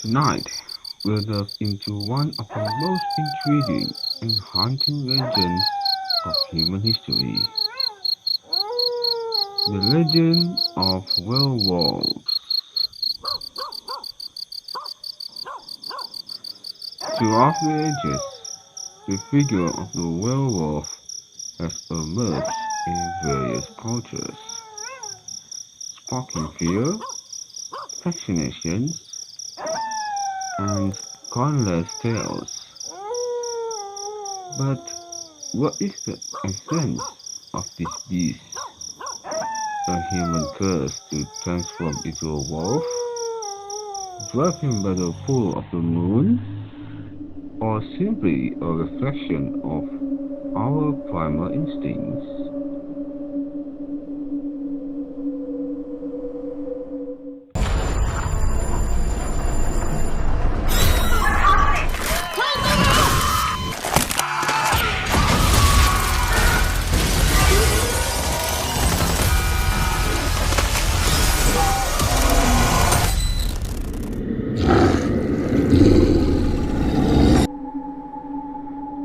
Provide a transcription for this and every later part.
Tonight, we'll delve into one of the most intriguing and haunting legends of human history, the legend of werewolves. Throughout the ages, the figure of the werewolf has emerged in various cultures, sparking fear, fascination, and countless tales. But what is the essence of this beast? A human curse to transform into a wolf? Driven by the pull of the moon? Or simply a reflection of our primal instincts?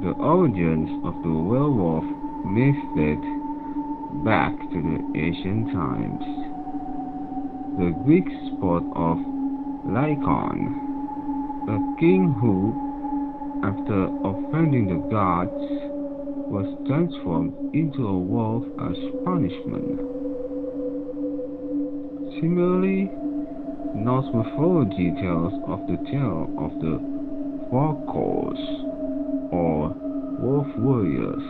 The origins of the werewolf myth date back to the ancient times. The Greek spot of Lycaon, a king who, after offending the gods, was transformed into a wolf as punishment. Similarly, Norse mythology tells of the tale of the Valkyrs, or wolf warriors,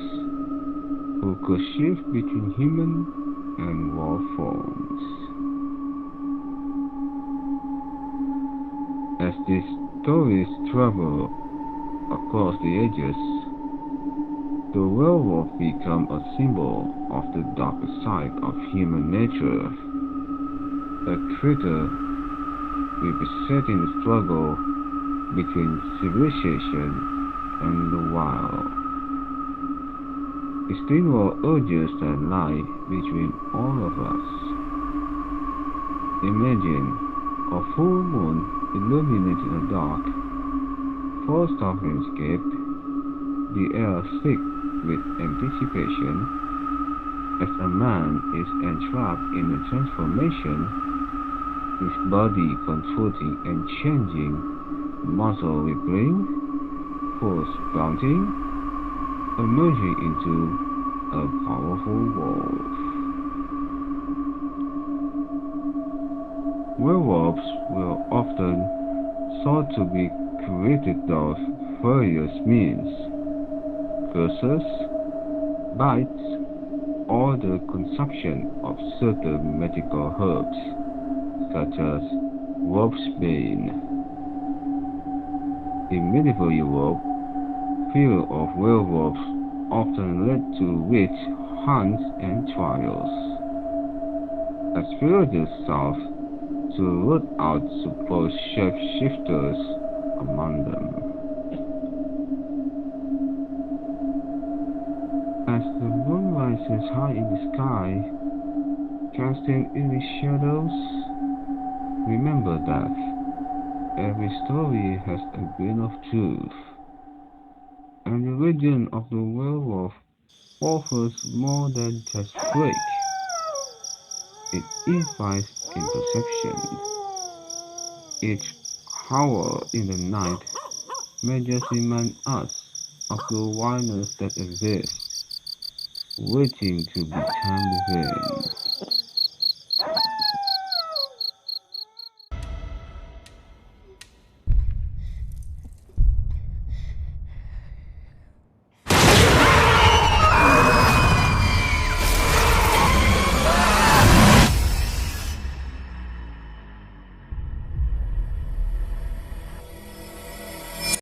who could shift between human and wolf forms. As these stories travel across the ages, the werewolf becomes a symbol of the darker side of human nature, a creature representing the struggle between civilization and the wild. Its inward urges that lie between all of us. Imagine a full moon illuminating a dark, forest landscape, the air thick with anticipation, as a man is entrapped in a transformation, his body contorting and changing, muscle rippling, force mounting, emerging into a powerful wolf. Werewolves were often thought to be created through various means: curses, bites, or the consumption of certain medical herbs, such as wolfsbane. In medieval Europe, fear of werewolves often led to witch hunts and trials, as villagers sought to root out supposed shapeshifters among them. As the moon rises high in the sky, casting eerie shadows, remember that every story has a grain of truth, and the legend of the werewolf offers more than just freak. It invites interception. Each hour in the night may just remind us of the wildness that exists, waiting to be tamed within.